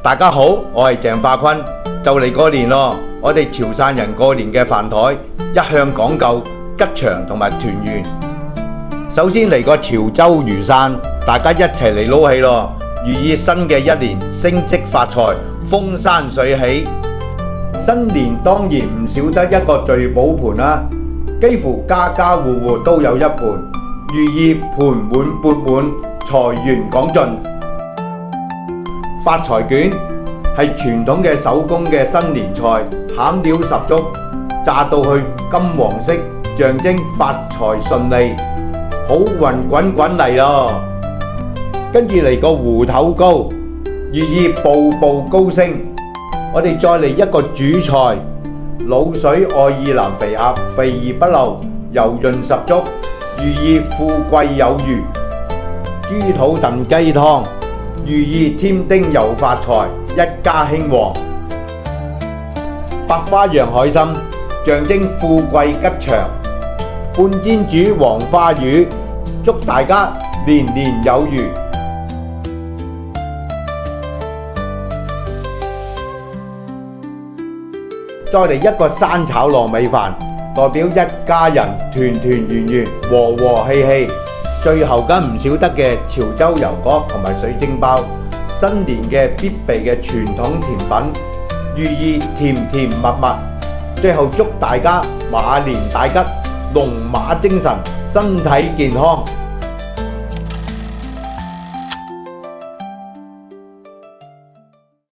大家好，我係鄭化坤，就嚟過年咯。我哋潮汕人過年嘅飯台一向講究吉祥同埋團圓。首先嚟個潮州魚生，大家一齊嚟撈起咯，寓意新嘅一年升職發財、風生水起。新年當然唔少得一個聚寶盤啦，幾乎家家戶戶都有一盤，寓意盆滿缽滿、財源廣進。發財卷係傳統嘅手工嘅新年菜，餡料十足，炸到去金黃色，象徵發財順利，好運滾滾嚟咯。跟住嚟個芋頭糕，寓意步步高升。我哋再嚟一個主菜，滷水愛爾蘭肥鴨，肥而不漏，油潤十足，寓意富貴有餘。豬肚燉雞湯，寓意添丁又發財，一家興旺。百花釀海參，象徵富貴吉祥。半煎煮黃花魚，祝大家年年有餘。再嚟一個生炒糯米飯，代表一家人團團圓圓、和和氣氣。最後梗唔少得嘅潮州油角同埋水晶包，新年嘅必備嘅傳統甜品，寓意甜甜蜜蜜。最後祝大家馬年大吉，龍馬精神，身體健康。